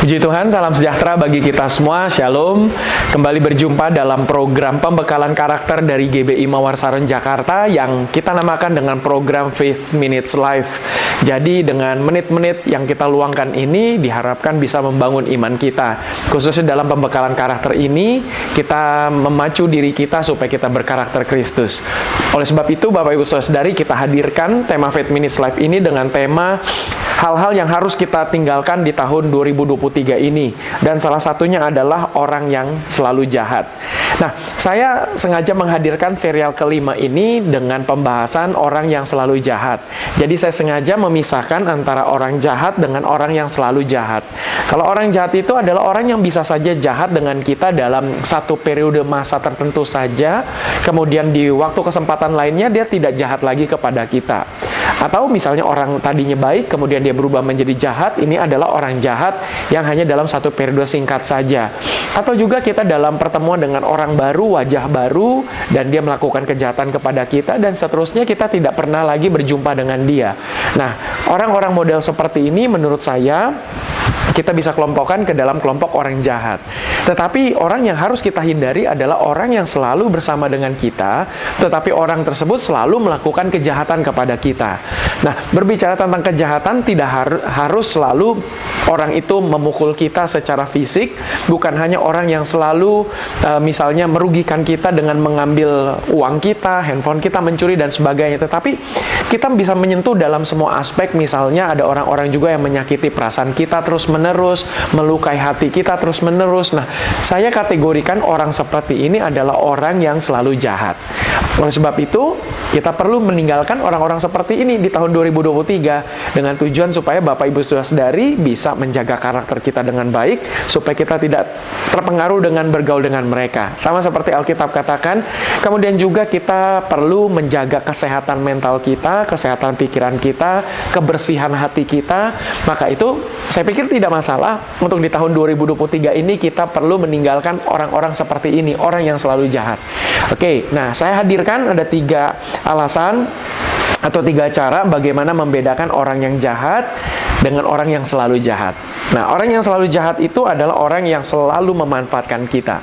Puji Tuhan, salam sejahtera bagi kita semua. Shalom. Kembali berjumpa dalam program pembekalan karakter dari GBI Mawar Saron Jakarta yang kita namakan dengan program Faith Minutes Life. Jadi dengan menit-menit yang kita luangkan ini diharapkan bisa membangun iman kita. Khususnya dalam pembekalan karakter ini, kita memacu diri kita supaya kita berkarakter Kristus. Oleh sebab itu, Bapak Ibu Saudari, kita hadirkan tema Faith Minutes Life ini dengan tema hal-hal yang harus kita tinggalkan di tahun 2023 ini. Dan salah satunya adalah orang yang selalu jahat. Nah, saya sengaja menghadirkan serial kelima ini dengan pembahasan orang yang selalu jahat. Jadi saya sengaja memisahkan antara orang jahat dengan orang yang selalu jahat. Kalau orang jahat itu adalah orang yang bisa saja jahat dengan kita dalam satu periode masa tertentu saja, kemudian di waktu kesempatan lainnya dia tidak jahat lagi kepada kita. Atau misalnya orang tadinya baik, kemudian dia berubah menjadi jahat, ini adalah orang jahat yang hanya dalam satu periode singkat saja. Atau juga kita dalam pertemuan dengan orang baru, wajah baru, dan dia melakukan kejahatan kepada kita, dan seterusnya kita tidak pernah lagi berjumpa dengan dia. Nah, orang-orang model seperti ini menurut saya, kita bisa kelompokkan ke dalam kelompok orang jahat. Tetapi orang yang harus kita hindari adalah orang yang selalu bersama dengan kita, tetapi orang tersebut selalu melakukan kejahatan kepada kita. Nah, berbicara tentang kejahatan, tidak harus selalu orang itu memukul kita secara fisik, bukan hanya orang yang selalu misalnya merugikan kita dengan mengambil uang kita, handphone kita, mencuri dan sebagainya. Tetapi kita bisa menyentuh dalam semua aspek. Misalnya ada orang-orang juga yang menyakiti perasaan kita terus-menerus, melukai hati kita terus-menerus. Nah, saya kategorikan orang seperti ini adalah orang yang selalu jahat. Oleh sebab itu, kita perlu meninggalkan orang-orang seperti ini di tahun 2023 dengan tujuan supaya Bapak Ibu Saudara-saudari bisa menjaga karakter kita dengan baik, supaya kita tidak terpengaruh dengan bergaul dengan mereka. Sama seperti Alkitab katakan, kemudian juga kita perlu menjaga kesehatan mental kita, kesehatan pikiran kita, kebersihan hati kita. Maka itu saya pikir tidak masalah untuk di tahun 2023 ini kita perlu meninggalkan orang-orang seperti ini, orang yang selalu jahat. Oke, nah saya hadirkan ada 3 alasan atau 3 cara bagaimana membedakan orang yang jahat dengan orang yang selalu jahat. Nah, orang yang selalu jahat itu adalah orang yang selalu memanfaatkan kita.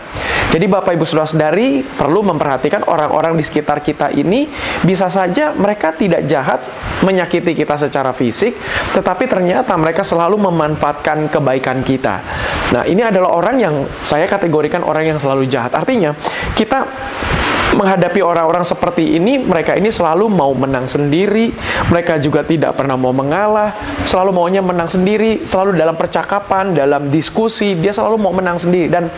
Jadi Bapak Ibu Saudara-saudari perlu memperhatikan orang-orang di sekitar kita ini, bisa saja mereka tidak jahat menyakiti kita secara fisik, tetapi ternyata mereka selalu memanfaatkan kebaikan kita. Nah, ini adalah orang yang saya kategorikan orang yang selalu jahat. Artinya, kita menghadapi orang-orang seperti ini, mereka ini selalu mau menang sendiri, mereka juga tidak pernah mau mengalah, selalu maunya menang sendiri, selalu dalam percakapan, dalam diskusi, dia selalu mau menang sendiri. Dan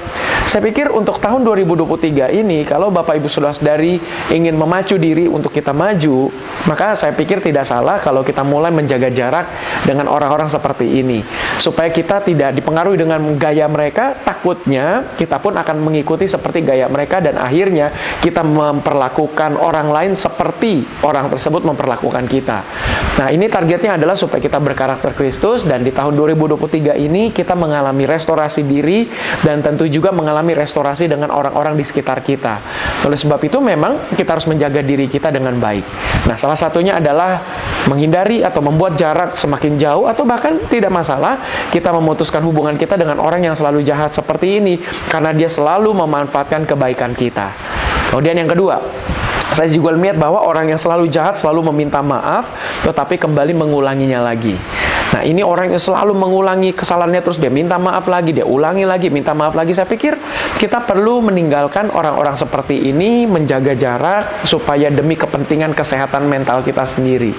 saya pikir untuk tahun 2023 ini, kalau Bapak Ibu Saudara-saudari ingin memacu diri untuk kita maju, maka saya pikir tidak salah kalau kita mulai menjaga jarak dengan orang-orang seperti ini. Supaya kita tidak dipengaruhi dengan gaya mereka, takutnya kita pun akan mengikuti seperti gaya mereka, dan akhirnya kita memperlakukan orang lain seperti orang tersebut memperlakukan kita. Nah, ini targetnya adalah supaya kita berkarakter Kristus, dan di tahun 2023 ini kita mengalami restorasi diri, dan tentu juga mengalami restorasi dengan orang-orang di sekitar kita. Oleh sebab itu memang kita harus menjaga diri kita dengan baik. Nah, salah satunya adalah menghindari atau membuat jarak semakin jauh, atau bahkan tidak masalah kita memutuskan hubungan kita dengan orang yang selalu jahat seperti ini, karena dia selalu memanfaatkan kebaikan kita. Kemudian yang kedua, saya juga melihat bahwa orang yang selalu jahat selalu meminta maaf, tetapi kembali mengulanginya lagi. Nah, ini orang yang selalu mengulangi kesalahannya, terus dia minta maaf lagi, dia ulangi lagi, minta maaf lagi. Saya pikir kita perlu meninggalkan orang-orang seperti ini, menjaga jarak, supaya demi kepentingan kesehatan mental kita sendiri.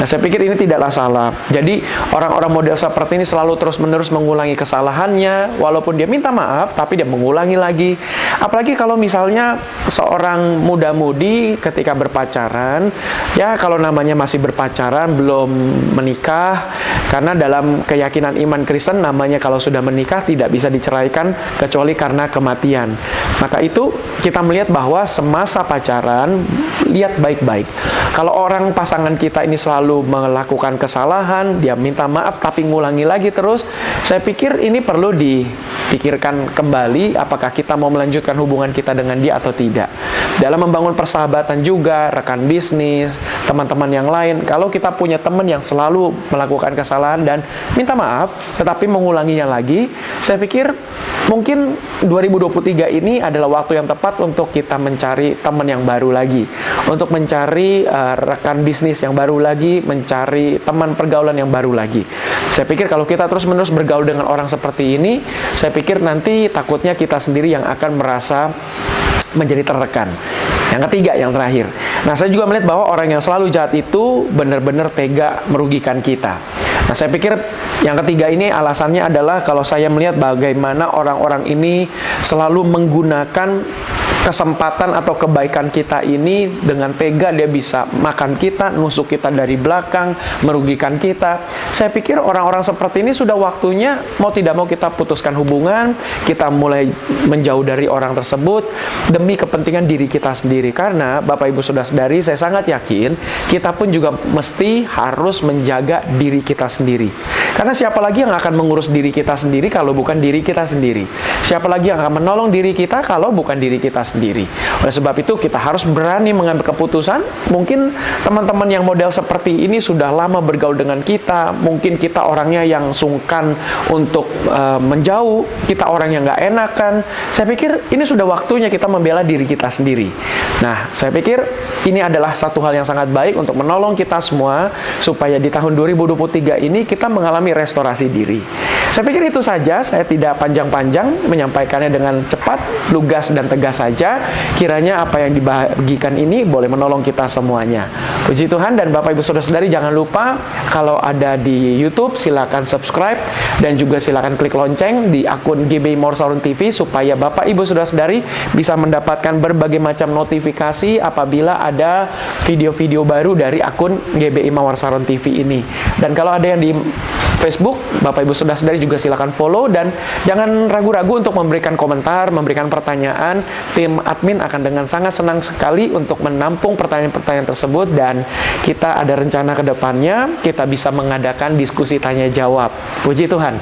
Nah, saya pikir ini tidaklah salah. Jadi, orang-orang model seperti ini selalu terus-menerus mengulangi kesalahannya, walaupun dia minta maaf, tapi dia mengulangi lagi. Apalagi kalau misalnya seorang muda-mudi ketika berpacaran, ya kalau namanya masih berpacaran, belum menikah, karena dalam keyakinan iman Kristen namanya kalau sudah menikah tidak bisa diceraikan kecuali karena kematian. Maka itu kita melihat bahwa semasa pacaran, lihat baik-baik. Kalau orang pasangan kita ini selalu melakukan kesalahan, dia minta maaf tapi ngulangi lagi terus, saya pikir ini perlu pikirkan kembali apakah kita mau melanjutkan hubungan kita dengan dia atau tidak. Dalam membangun persahabatan juga, rekan bisnis, teman-teman yang lain, kalau kita punya teman yang selalu melakukan kesalahan dan minta maaf, tetapi mengulanginya lagi, saya pikir mungkin 2023 ini adalah waktu yang tepat untuk kita mencari teman yang baru lagi, untuk mencari rekan bisnis yang baru lagi, mencari teman pergaulan yang baru lagi. Saya pikir kalau kita terus-menerus bergaul dengan orang seperti ini, saya pikir nanti takutnya kita sendiri yang akan merasa menjadi tertekan. Yang ketiga, yang terakhir. Nah, saya juga melihat bahwa orang yang selalu jahat itu benar-benar tega merugikan kita. Nah, saya pikir yang ketiga ini alasannya adalah kalau saya melihat bagaimana orang-orang ini selalu menggunakan kesempatan atau kebaikan kita ini dengan tega. Dia bisa makan kita, nusuk kita dari belakang, merugikan kita. Saya pikir orang-orang seperti ini sudah waktunya mau tidak mau kita putuskan hubungan, kita mulai menjauh dari orang tersebut demi kepentingan diri kita sendiri. Karena Bapak Ibu Saudara-saudari, saya sangat yakin kita pun juga mesti harus menjaga diri kita sendiri. Karena siapa lagi yang akan mengurus diri kita sendiri kalau bukan diri kita sendiri? Siapa lagi yang akan menolong diri kita kalau bukan diri kita sendiri? Oleh sebab itu kita harus berani mengambil keputusan. Mungkin teman-teman yang model seperti ini sudah lama bergaul dengan kita, mungkin kita orangnya yang sungkan untuk menjauh, kita orang yang nggak enakan. Saya pikir ini sudah waktunya kita membela diri kita sendiri. Nah, saya pikir ini adalah satu hal yang sangat baik untuk menolong kita semua supaya di tahun 2023 ini kita mengalami restorasi diri. Saya pikir itu saja, saya tidak panjang-panjang menyampaikannya dengan cepat, lugas dan tegas saja. Kiranya apa yang dibagikan ini boleh menolong kita semuanya. Puji Tuhan. Dan Bapak Ibu Saudara-saudari, jangan lupa kalau ada di YouTube silakan subscribe dan juga silakan klik lonceng di akun GBI Mawar Saron TV supaya Bapak Ibu Saudara-saudari bisa mendapatkan berbagai macam notifikasi apabila ada video-video baru dari akun GBI Mawar Saron TV ini. Dan kalau ada yang di Facebook, Bapak Ibu Saudara-saudari juga silakan follow dan jangan ragu-ragu untuk memberikan komentar, memberikan pertanyaan. Tim admin akan dengan sangat senang sekali untuk menampung pertanyaan-pertanyaan tersebut dan kita ada rencana ke depannya kita bisa mengadakan diskusi tanya jawab. Puji Tuhan.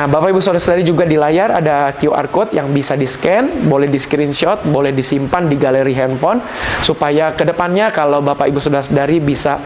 Nah, Bapak Ibu Saudara-saudari juga di layar ada QR code yang bisa di-scan, boleh di-screenshot, boleh disimpan di galeri handphone supaya ke depannya kalau Bapak Ibu Saudara-saudari bisa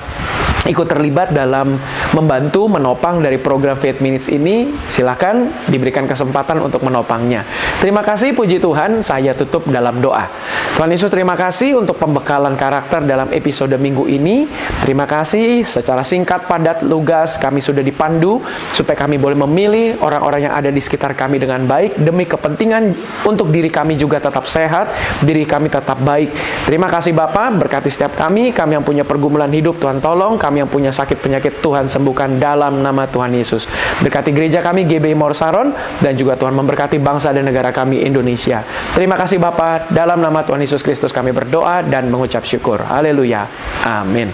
ikut terlibat dalam membantu menopang dari program Faith Minutes ini, silakan diberikan kesempatan untuk menopangnya. Terima kasih, puji Tuhan. Saya tutup dalam doa. Tuhan Yesus, terima kasih untuk pembekalan karakter dalam episode minggu ini. Terima kasih secara singkat, padat, lugas kami sudah dipandu supaya kami boleh memilih orang-orang yang ada di sekitar kami dengan baik demi kepentingan untuk diri kami juga tetap sehat, diri kami tetap baik. Terima kasih Bapa, berkati setiap kami yang punya pergumulan hidup, Tuhan tolong. Kami yang punya sakit penyakit, Tuhan sembuhkan dalam nama Tuhan Yesus. Berkati gereja kami GBI Mawar Saron dan juga Tuhan memberkati bangsa dan negara kami Indonesia. Terima kasih Bapa, dalam nama Tuhan Yesus Kristus kami berdoa dan mengucap syukur. Haleluya. Amin.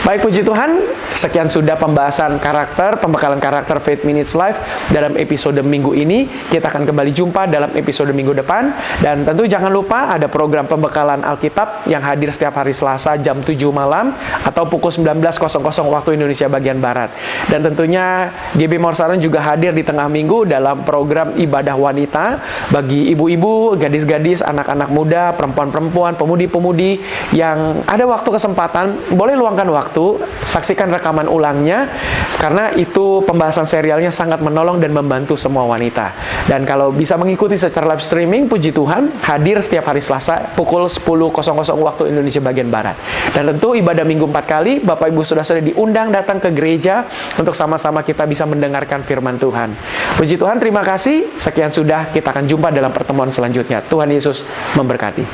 Baik, puji Tuhan, sekian sudah pembahasan karakter, pembekalan karakter Faith Minutes Live dalam episode minggu ini. Kita akan kembali jumpa dalam episode minggu depan. Dan tentu jangan lupa ada program pembekalan Alkitab yang hadir setiap hari Selasa jam 7 malam atau pukul 19.00 waktu Indonesia bagian Barat. Dan tentunya GBI Mawar Saron juga hadir di tengah minggu dalam program ibadah wanita bagi ibu-ibu, gadis-gadis, anak-anak muda, perempuan-perempuan, pemudi-pemudi yang ada waktu kesempatan, boleh luangkan waktu, saksikan rekaman ulangnya, karena itu pembahasan serialnya sangat menolong dan membantu semua wanita. Dan kalau bisa mengikuti secara live streaming, puji Tuhan, hadir setiap hari Selasa pukul 10.00 waktu Indonesia bagian Barat. Dan tentu ibadah minggu 4 kali, Bapak Ibu Saudara diundang datang ke gereja untuk sama-sama kita bisa mendengarkan firman Tuhan. Puji Tuhan, terima kasih. Sekian sudah, kita akan jumpa dalam pertemuan selanjutnya. Tuhan Yesus memberkati.